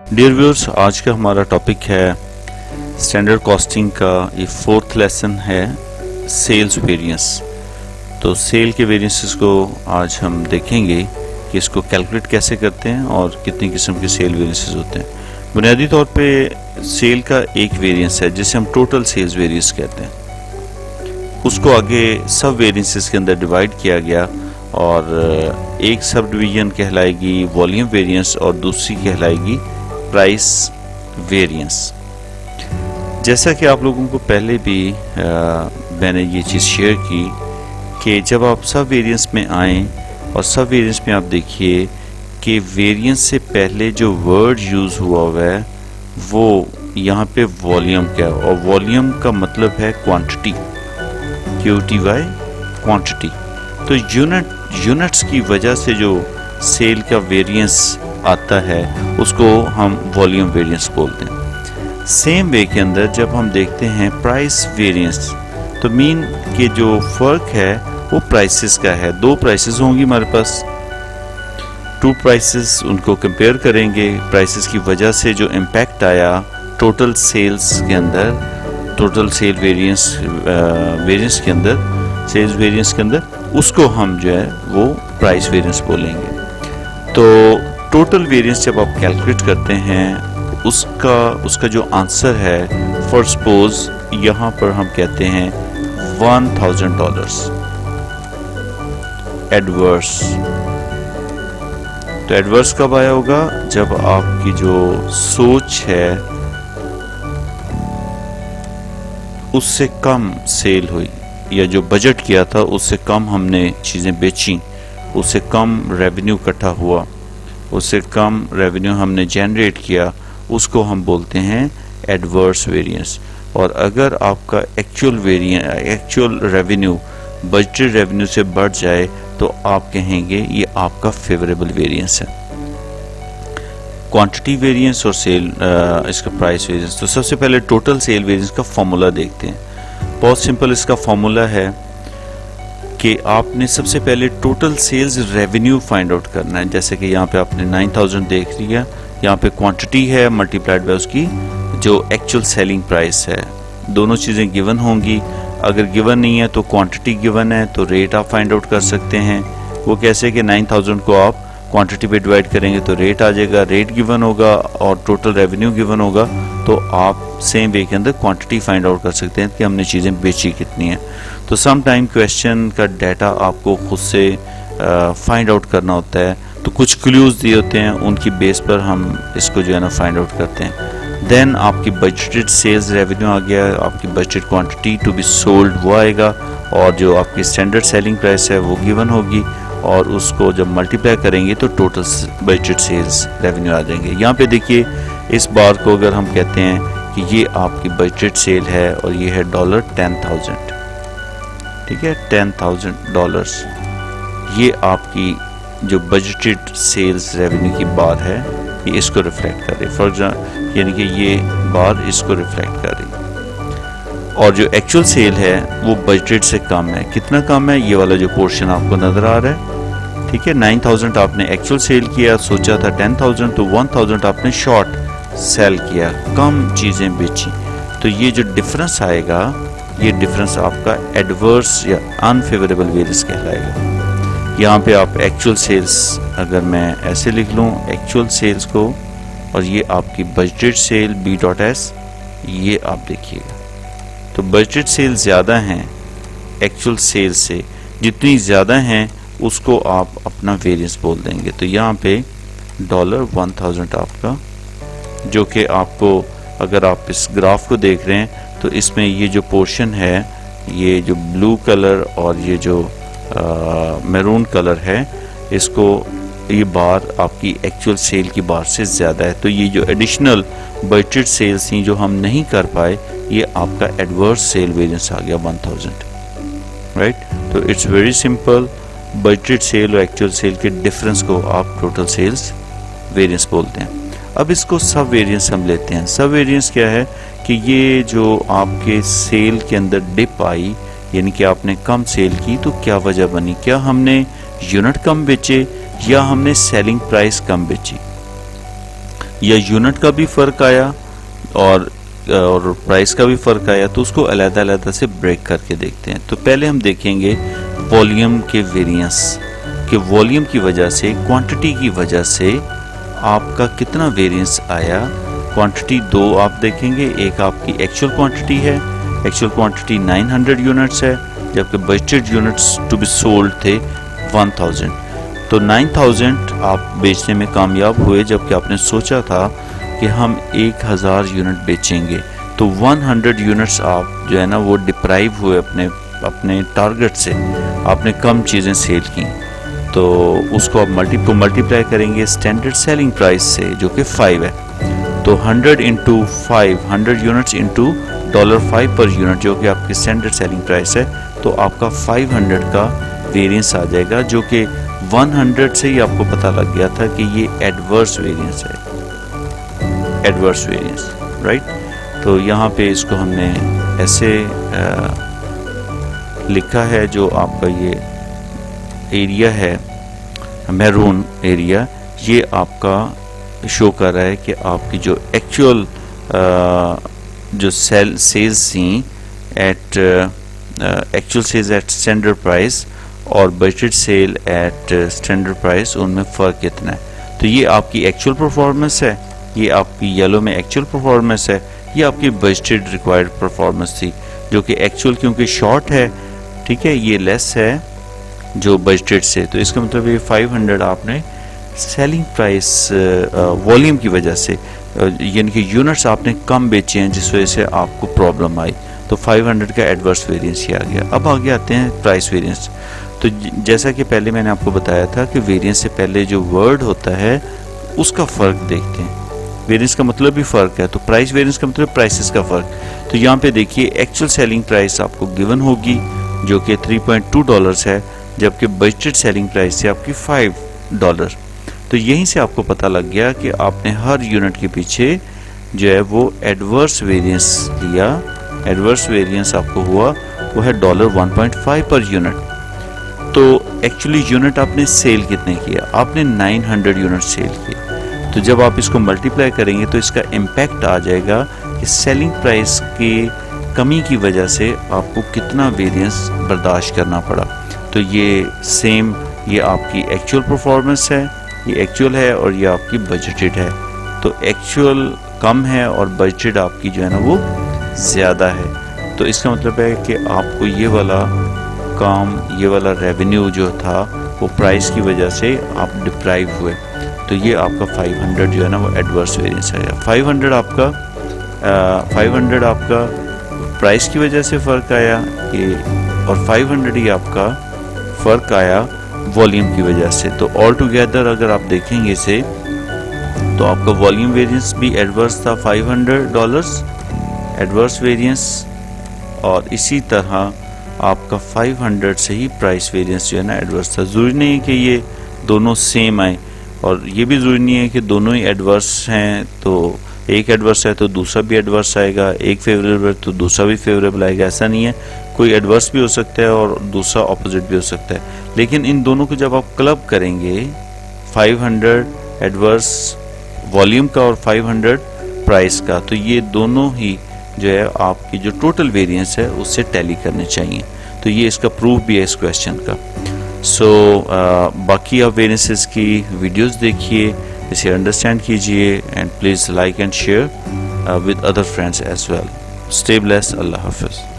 Dear viewers, आज का हमारा टॉपिक है स्टैंडर्ड कॉस्टिंग का ये फोर्थ लेसन है, सेल्स वेरिएंस। तो सेल के वेरिएंसेस को आज हम देखेंगे कि इसको कैलकुलेट कैसे करते हैं और कितनी किस्म के सेल वेरिएंसेस होते हैं। बुनियादी तौर पे सेल का एक वेरिएंस है जिसे हम टोटल सेल्स वेरिएंस कहते हैं। उसको आगे सब वेरिएंसेस के अंदर डिवाइड किया गया और एक सब डिवीजन कहलाएगी वॉल्यूम वेरिएंस और दूसरी कहलाएगी प्राइस वेरिएंस। जैसा कि आप लोगों को पहले भी मैंने ये चीज़ शेयर की कि जब आप सब वेरिएंस में आएँ और सब वेरिएंस में आप देखिए कि वेरिएंस से पहले जो वर्ड यूज़ हुआ है वो यहाँ पे वॉल्यूम क्या है, और वॉल्यूम का मतलब है क्वांटिटी, QTY क्वांटिटी। तो यूनिट्स की वजह से जो सेल का वेरिएंस आता है उसको हम वॉल्यूम वेरिएंस बोलते हैं। सेम वे के अंदर जब हम देखते हैं प्राइस वेरिएंस, तो मीन के जो फर्क है वो प्राइसेस का है। दो प्राइसेस होंगी हमारे पास, टू प्राइसेस, उनको कंपेयर करेंगे। प्राइसेस की वजह से जो इम्पैक्ट आया टोटल सेल्स के अंदर, टोटल सेल वेरिएंस के अंदर, सेल्स वेरिएंस के अंदर, उसको हम जो है वो प्राइस वेरिएंस बोलेंगे। तो टोटल वेरिएंस जब आप कैलकुलेट करते हैं उसका जो आंसर है, फॉर सपोज यहाँ पर हम कहते हैं $1000 एडवर्स। तो एडवर्स कब आया होगा? जब आपकी जो सोच है उससे कम सेल हुई, या जो बजट किया था उससे कम हमने चीज़ें बेची, उससे कम रेवेन्यू इकट्ठा हुआ, उससे कम रेवेन्यू हमने जनरेट किया, उसको हम बोलते हैं एडवर्स वेरिएंस। और अगर आपका एक्चुअल रेवेन्यू बजटेड रेवेन्यू से बढ़ जाए तो आप कहेंगे ये आपका फेवरेबल वेरिएंस है। क्वांटिटी वेरिएंस और सेल इसका प्राइस वेरिएंस। तो सबसे पहले टोटल सेल वेरिएंस का फॉर्मूला देखते हैं। बहुत सिंपल इसका फॉर्मूला है कि आपने सबसे पहले total sales revenue find out करना है। जैसे कि यहाँ पे आपने 9000 देख लिया, यहाँ पे क्वांटिटी है मल्टीप्लाइड बाय उसकी जो एक्चुअल सेलिंग प्राइस है। दोनों चीज़ें गिवन होंगी। अगर गिवन नहीं है तो क्वांटिटी गिवन है तो रेट आप फाइंड आउट कर सकते हैं। वो कैसे कि 9000 को आप क्वांटिटी पे डिवाइड करेंगे तो रेट आ जाएगा, रेट गिवन होगा और टोटल रेवेन्यू गिवन होगा, तो आप सेम वे के अंदर क्वांटिटी फाइंड आउट कर सकते हैं कि हमने चीज़ें बेची कितनी हैं। तो सम टाइम क्वेश्चन का डाटा आपको खुद से फाइंड आउट करना होता है, तो कुछ क्लूज दिए होते हैं, उनकी बेस पर हम इसको जो है ना फाइंड आउट करते हैं। देन आपकी बजटेड सेल्स रेवेन्यू आ गया, आपकी budgeted quantity to be sold वो आएगा, और जो आपकी स्टैंडर्ड सेलिंग प्राइस है वो गिवन होगी, और उसको जब मल्टीप्लाई करेंगे तो टोटल बजटेड सेल्स रेवेन्यू आ जाएंगे। यहाँ पे देखिए इस बार को अगर हम कहते हैं कि ये आपकी बजटेड सेल है और ये है $10,000, ठीक है, $10,000 ये आपकी जो बजटेड सेल्स रेवेन्यू की बार है, ये इसको रिफ्लेक्ट कर रही है। फॉर एग्जाम्पल यानी कि ये बार इसको रिफ्लेक्ट कर रही है, और जो एक्चुअल सेल है वो बजटेड से कम है। कितना कम है? ये वाला जो पोर्शन आपको नजर आ रहा है, ठीक है। 9000 आपने एक्चुअल सेल किया, सोचा था 10,000, तो 1000 आपने शॉर्ट सेल किया, कम चीज़ें बेची। तो ये जो डिफरेंस आएगा, ये डिफरेंस आपका एडवर्स या अनफेवरेबल वेरिएंस कहलाएगा। यहाँ पे आप एक्चुअल सेल्स, अगर मैं ऐसे लिख लूँ एक्चुअल सेल्स को, और ये आपकी बजटेड सेल B.S, ये आप देखिएगा तो बजटेड सेल ज़्यादा हैं एक्चुअल सेल से। जितनी ज़्यादा हैं उसको आप अपना वेरिएंस बोल देंगे। तो यहाँ पे $1000 आपका, जो कि आपको अगर आप इस ग्राफ को देख रहे हैं तो इसमें ये जो पोर्शन है, ये जो ब्लू कलर और ये जो मैरून कलर है, इसको ये बार आपकी एक्चुअल सेल की बार से ज़्यादा है। तो ये जो एडिशनल बजटेड सेल्स थी जो हम नहीं कर पाए, ये आपका एडवर्स सेल वेरिएंस आ गया 1000, राइट। तो it's very simple, budgeted sale और एक्चुअल सेल के डिफरेंस को आप टोटल सेल्स वेरिएंस बोलते हैं। अब इसको सब वेरिएंस हम लेते हैं। सब वेरिएंस क्या है कि ये जो आपके सेल के अंदर डिप आई, यानी कि आपने कम सेल की, तो क्या वजह बनी? क्या हमने यूनिट कम बेचे या हमने सेलिंग प्राइस कम बेची? या यूनिट का भी फ़र्क आया और प्राइस का भी फ़र्क आया, तो उसको अलग-अलग से ब्रेक करके देखते हैं। तो पहले हम देखेंगे वॉल्यूम के वेरिएंस कि वॉल्यूम की वजह से, क्वांटिटी की वजह से आपका कितना वेरिएंस आया। क्वांटिटी दो आप देखेंगे, एक आपकी एक्चुअल क्वांटिटी है, एक्चुअल क्वांटिटी 900 यूनिट्स है, जबकि budgeted units to be sold थे 1000। तो 9000 आप बेचने में कामयाब हुए, जबकि आपने सोचा था कि हम 1000 यूनिट बेचेंगे। तो 100 यूनिट्स आप जो है ना वो डिप्राइव हुए अपने टारगेट से, आपने कम चीज़ें सेल की। तो उसको आप मल्टीप्लाई करेंगे स्टैंडर्ड सेलिंग प्राइस से, जो कि 5 है। तो 100 into 5, 100 units into $5 per unit, जो कि आपकी स्टैंडर्ड सेलिंग प्राइस है, तो आपका 500 का वेरिएंस आ जाएगा, जो कि 100 से ही आपको पता लग गया था कि ये एडवर्स वेरिएंस है, एडवर्स वेरिएंस, राइट। तो यहाँ पे इसको हमने ऐसे लिखा है, जो आपका ये एरिया है मैरून एरिया, ये आपका शो कर रहा है कि आपकी जो एक्चुअल जो सेल्स थी at actual sales at standard price और budgeted sale at standard price, उनमें फ़र्क कितना है। तो ये आपकी एक्चुअल परफॉर्मेंस है, ये आपकी येलो में एक्चुअल परफॉर्मेंस है, ये आपकी बजटेड रिक्वायर्ड परफॉर्मेंस थी, जो कि एक्चुअल क्योंकि शॉर्ट है, ठीक है, ये लेस है जो बजटेड से। तो इसका मतलब ये 500 आपने सेलिंग प्राइस वॉल्यूम की वजह से, यानी कि यूनिट्स आपने कम बेचे हैं, जिस वजह से आपको प्रॉब्लम आई। तो 500 का एडवर्स वेरिएंस ही आ गया। अब आगे आते हैं प्राइस वेरिएंस। तो जैसा कि पहले मैंने आपको बताया था कि वेरिएंस से पहले जो वर्ड होता है उसका फ़र्क देखते हैं। वेरिएंस का मतलब भी फ़र्क है, तो प्राइस वेरिएंस का मतलब प्राइसेस का फ़र्क। तो यहाँ पे देखिए एक्चुअल सेलिंग प्राइस आपको गिवन होगी, जो कि $3.2 है, जबकि बजटेड सेलिंग प्राइस है आपकी $5। तो यहीं से आपको पता लग गया कि आपने हर यूनिट के पीछे जो है वो एडवर्स वेरिएंस लिया। एडवर्स वेरिएंस आपको हुआ वो है $1.5 पर यूनिट। तो एक्चुअली यूनिट आपने सेल कितने किया, आपने 900 यूनिट सेल किए। तो जब आप इसको मल्टीप्लाई करेंगे तो इसका इम्पैक्ट आ जाएगा कि सेलिंग प्राइस की कमी की वजह से आपको कितना वेरिएंस बर्दाश्त करना पड़ा। तो ये सेम, ये आपकी एक्चुअल परफॉर्मेंस है, ये एक्चुअल है, और ये आपकी बजटेड है। तो एक्चुअल कम है और बजटेड आपकी जो है ना वो ज़्यादा है। तो इसका मतलब है कि आपको ये वाला काम, ये वाला रेवेन्यू जो था वो प्राइस की वजह से आप डिप्राइव हुए। तो ये आपका 500 जो है ना वो एडवर्स वेरिएंस आया। 500 आपका प्राइस की वजह से फ़र्क आया कि, और 500 ही आपका फ़र्क आया वॉल्यूम की वजह से। तो ऑल टुगेदर अगर आप देखेंगे इसे, तो आपका वॉल्यूम वेरिएंस भी एडवर्स था $500 एडवर्स वेरिएंस, और इसी तरह आपका 500 से ही प्राइस वेरिएंस जो है ना एडवर्स था। ज़रूरी नहीं है कि ये दोनों सेम आए, और ये भी ज़रूरी नहीं है कि दोनों ही एडवर्स हैं तो एक एडवर्स है तो दूसरा भी एडवर्स आएगा, एक फेवरेबल तो दूसरा भी फेवरेबल आएगा, ऐसा नहीं है। कोई एडवर्स भी हो सकता है और दूसरा ऑपोजिट भी हो सकता है। लेकिन इन दोनों को जब आप क्लब करेंगे, 500 एडवर्स वॉल्यूम का और 500 प्राइस का, तो ये दोनों ही जो है आपकी जो टोटल वेरिएंस है उससे टैली करने चाहिए। तो ये इसका प्रूफ भी है इस क्वेश्चन का। सो बाकी आप वेरिएंसेस की वीडियोस देखिए, इसे अंडरस्टैंड कीजिए, and please like and share with other friends as well. Stay blessed. अल्लाह हाफिज़।